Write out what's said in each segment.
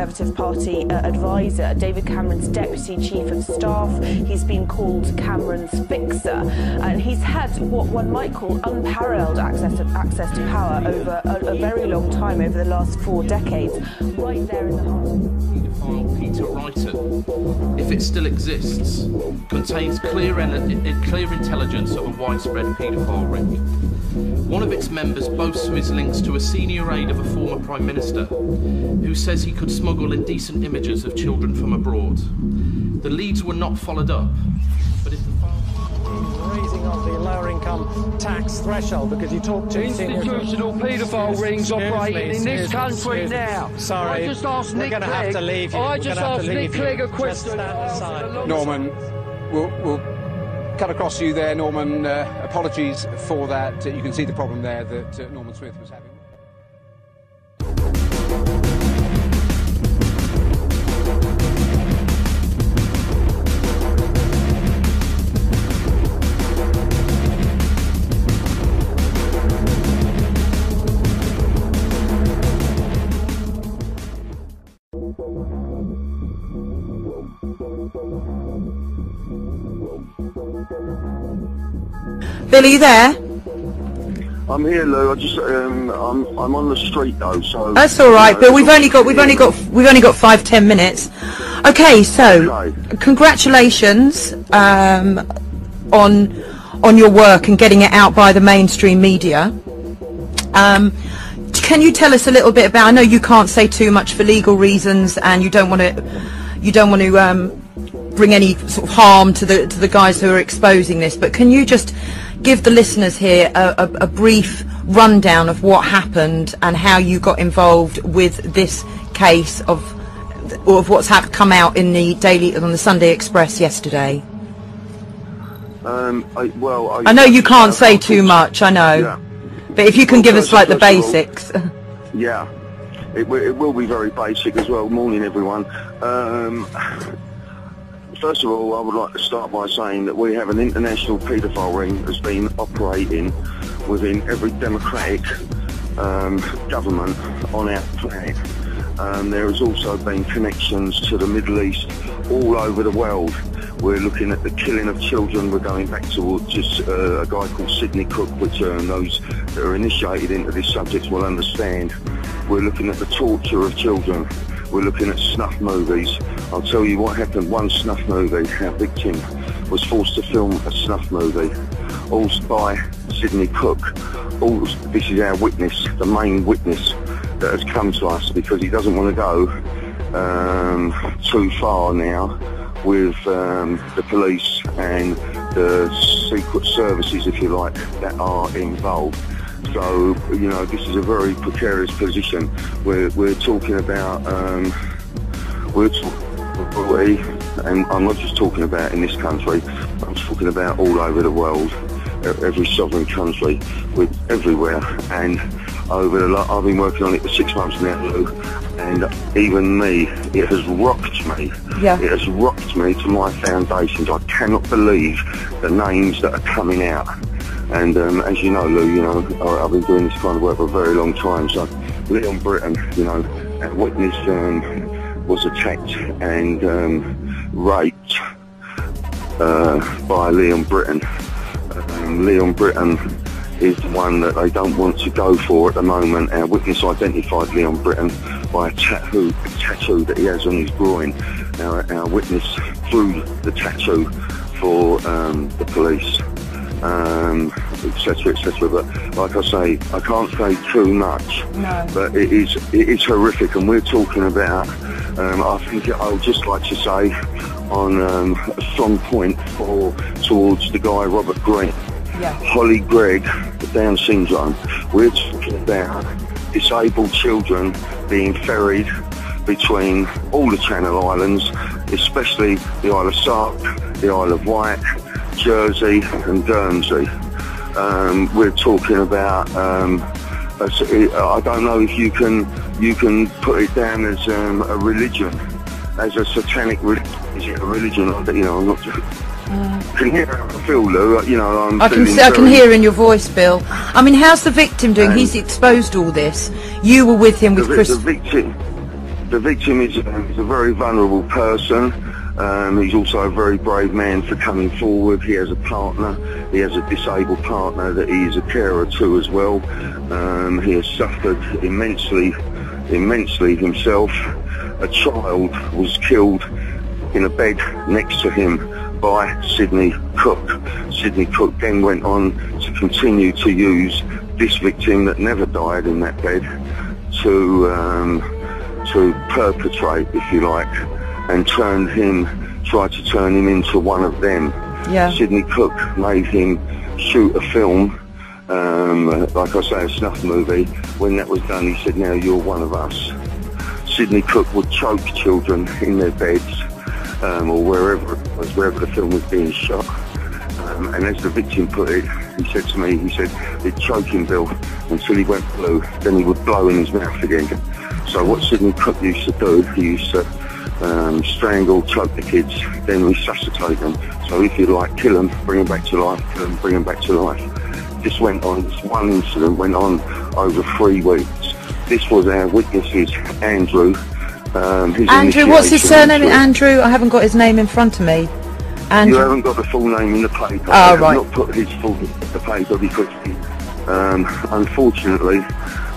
Conservative Party advisor, David Cameron's Deputy Chief of Staff. He's been called Cameron's fixer, and he's had what one might call unparalleled access to power over a very long time, over the last 4 decades, right there in the heart. Paedophile Peter Hayman, if it still exists, contains clear intelligence of a widespread paedophile ring. One of its members boasts of his links to a senior aide of a former Prime Minister, who says he could smuggle indecent images of children from abroad. The leads were not followed up, but if the raising of the lower income tax threshold, because you talk to institutional paedophile rings operating in this country now. Sorry, I just asked Nick Clegg. Have to leave you. I just asked Nick Clegg a question. Norman, we'll cut across you there, Norman. Apologies for that. You can see the problem there that Norman Smith was having. Bill, are you there? I'm here, Lou. I'm on the street though, so that's all right, Bill. We've only got 5-10 minutes. Okay, so congratulations on your work and getting it out by the mainstream media. Can you tell us a little bit about? I know you can't say too much for legal reasons, and you don't want to bring any sort of harm to the guys who are exposing this. But can you just give the listeners here a brief rundown of what happened and how you got involved with this case of what's come out in the Sunday Express yesterday? I know you can't say too much. I know. Yeah. But if you can give us like the basics. Yeah, it will be very basic as well. Morning, everyone. First of all, I would like to start by saying that we have an international paedophile ring that's been operating within every democratic government on our planet. There has also been connections to the Middle East all over the world. We're looking at the killing of children. We're going back to just a guy called Sidney Cook, which those that are initiated into this subject will understand. We're looking at the torture of children. We're looking at snuff movies. I'll tell you what happened. One snuff movie, our victim was forced to film a snuff movie, all by Sidney Cook. This is our witness, the main witness that has come to us, because he doesn't want to go too far now with the police and the secret services, if you like, that are involved. So, you know, this is a very precarious position. We're talking about, and I'm not just talking about in this country, I'm talking about all over the world, every sovereign country, with everywhere. And I've been working on it for 6 months now, Lou, and even me, it has rocked me. Yeah. It has rocked me to my foundations. I cannot believe the names that are coming out. And as you know, Lou, you know, I've been doing this kind of work for a very long time. So Leon Britton, you know, a witness was attacked and raped by Leon Britton. Leon Britton is the one that they don't want to go for at the moment. Our witness identified Leon Britton by a tattoo that he has on his groin. Now, our witness drew the tattoo for the police, etc., etc. But like I say, I can't say too much. No. But it is horrific, and we're talking about. I think I would just like to say on a strong point towards the guy Robert Green. Yeah. Holly Gregg, Down syndrome. We're talking about disabled children being ferried between all the Channel Islands, especially the Isle of Sark, the Isle of Wight, Jersey and Guernsey. We're talking about, I don't know if you can put it down as a religion, as a satanic religion. Is it a religion? You know, I'm not just... Can you hear how I feel, Lou? You know, I can hear in your voice, Bill. I mean, how's the victim doing? He's exposed all this. You were with him with Chris. The victim, The victim is a very vulnerable person. He's also a very brave man for coming forward. He has a partner. He has a disabled partner that he is a carer to as well. He has suffered immensely himself. A child was killed in a bed next to him by Sidney Cook. Sidney Cook then went on to continue to use this victim that never died in that bed to perpetrate, if you like, and tried to turn him into one of them. Yeah. Sidney Cook made him shoot a film, like I say, a snuff movie. When that was done, he said, "Now you're one of us." Sidney Cook would choke children in their beds, or wherever the film was being shot. And as the victim put it, he said to me, he'd choke him, Bill, until he went blue, then he would blow in his mouth again. So what Sidney Cook used to do, he used to strangle, choke the kids, then resuscitate them. So if you like, kill them, bring them back to life, kill them, bring them back to life. This one incident went on over 3 weeks. This was our witnesses, Andrew. Andrew, what's his surname? Andrew? I haven't got his name in front of me. Andrew. You haven't got the full name in the paper. Oh, I have right. not put his full the paper because, unfortunately,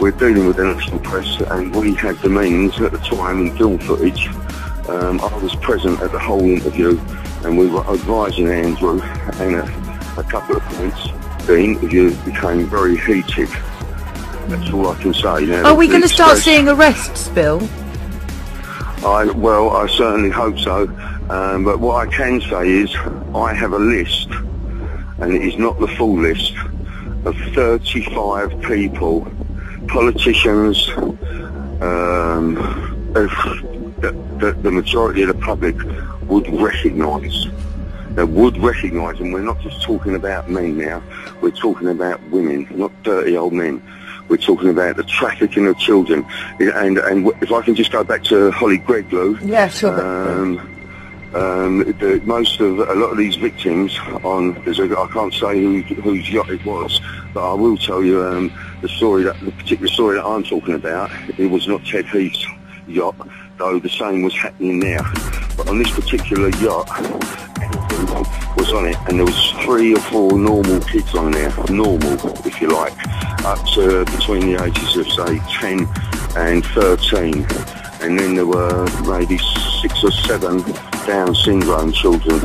we're dealing with the national press, and we had the means at the time in film footage. I was present at the whole interview, and we were advising Andrew, and at a couple of points, the interview became very heated. That's all I can say. Now, are we going to start seeing arrests, Bill? Well, I certainly hope so. But what I can say is I have a list, and it is not the full list, of 35 people, politicians, the majority of the public would recognise. They would recognise, and we're not just talking about men now, we're talking about women, not dirty old men. We're talking about the trafficking of children. And if I can just go back to Holly Greglow. Yeah, sure. A lot of these victims I can't say whose yacht it was, but I will tell you the particular story that I'm talking about. It was not Ted Heath's yacht, though the same was happening there. But on this particular yacht, Andrew was on it, and there was 3 or 4 normal kids on there, normal, if you like, up to between the ages of, say, 10 and 13. And then there were maybe 6 or 7 Down syndrome children.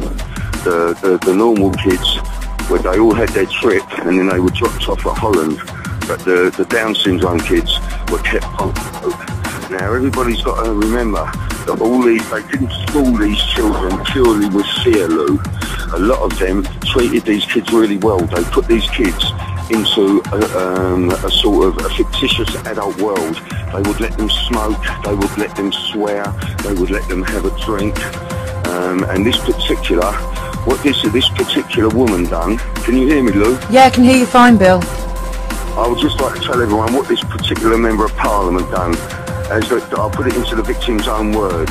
The normal kids, where they all had their trip, and then they were dropped off at Holland. But the Down syndrome kids were kept on the boat. Now everybody's got to remember that they didn't school these children purely with fear, Lou. A lot of them treated these kids really well. They put these kids into a sort of a fictitious adult world. They would let them smoke, they would let them swear, they would let them have a drink. And this particular woman done, can you hear me, Lou? Yeah, I can hear you fine, Bill. I would just like to tell everyone what this particular Member of Parliament done. I'll put it into the victim's own word.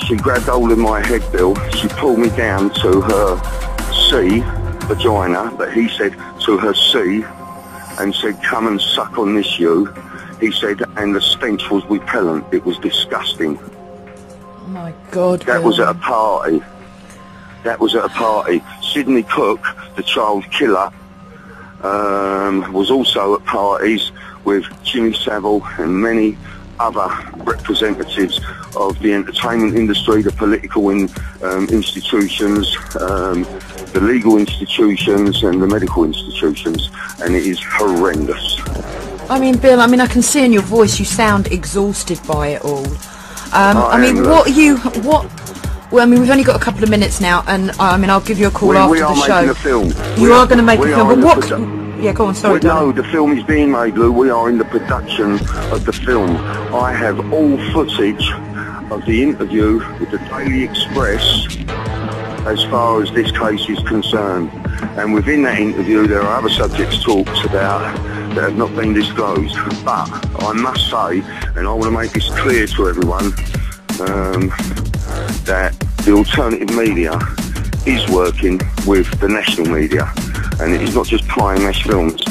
She grabbed hold of my head, Bill. She pulled me down to her C vagina, but he said to her C, and said, "Come and suck on this, you." He said, and the stench was repellent. It was disgusting. Oh my God, That Bill. was at a party. That was at a party. Sidney Cook, the child killer, was also at parties with Jimmy Savile and many other representatives of the entertainment industry, the political institutions, the legal institutions and the medical institutions, and it is horrendous. I mean, Bill, I can see in your voice you sound exhausted by it all. Well, we've only got a couple of minutes now, and I'll give you a call after the show. We are making a film. You are going to make a film, but what? Yeah, go on, sorry, No, the film is being made, Lou. We are in the production of the film. I have all footage of the interview with the Daily Express as far as this case is concerned. And within that interview, there are other subjects talked about that have not been disclosed. But I must say, and I want to make this clear to everyone, that the alternative media is working with the national media. And it is not just Pie and Mash Films.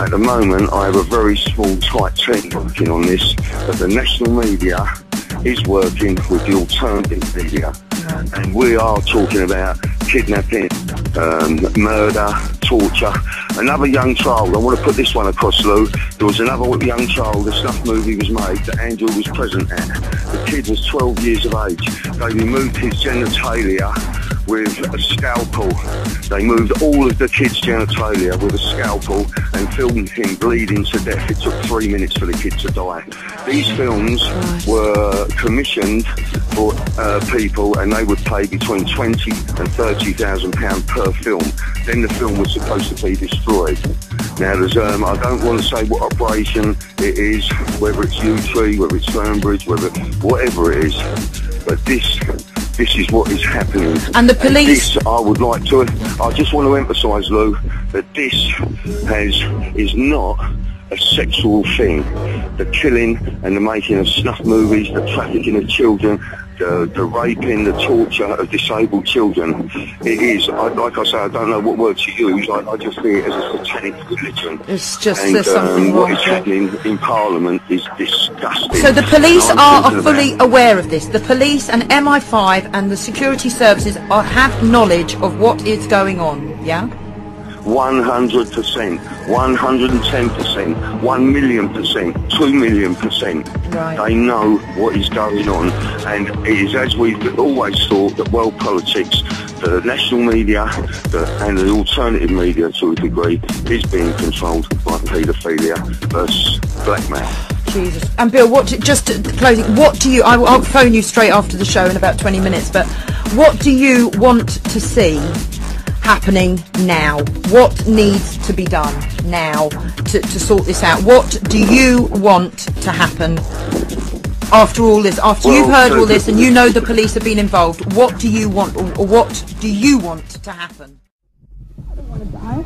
At the moment, I have a very small, tight team working on this, but the national media is working with the alternative media. And we are talking about kidnapping, murder, torture. Another young child, I want to put this one across, Lou. There was another young child, a snuff movie was made that Andrew was present at. The kid was 12 years of age. They removed his genitalia with a scalpel. They moved all of the kid's genitalia with a scalpel and filmed him bleeding to death. It took 3 minutes for the kid to die. These films were commissioned for people, and they would pay between £20,000 and £30,000 per film. Then the film was supposed to be destroyed. Now, there's, I don't want to say what operation it is, whether it's U-Tree, whether it's Fernbridge, whatever it is, but this is what is happening. And the police... And I just want to emphasise, Lou, that this is not a sexual thing. The killing and the making of snuff movies, the trafficking of children, the raping, the torture of disabled children. It is, like I say, I don't know what word to use. I just see it as a satanic religion. It's just there's something wrong. What is happening in Parliament is disgusting. So the police are fully aware of this. The police and MI5 and the security services have knowledge of what is going on, yeah? 100%, 110%, 1,000,000%, 2,000,000%. Right. They know what is going on, and it is, as we've always thought, that world politics, the national media and the alternative media to a degree is being controlled by paedophilia versus blackmail. Jesus. And Bill, just closing, what do you... I'll phone you straight after the show in about 20 minutes, but what do you want to see happening now? What needs to be done now to sort this out? What do you want to happen after all this? After you've heard all this and you know the police have been involved, what do you want, or what do you want to happen? I don't want to die.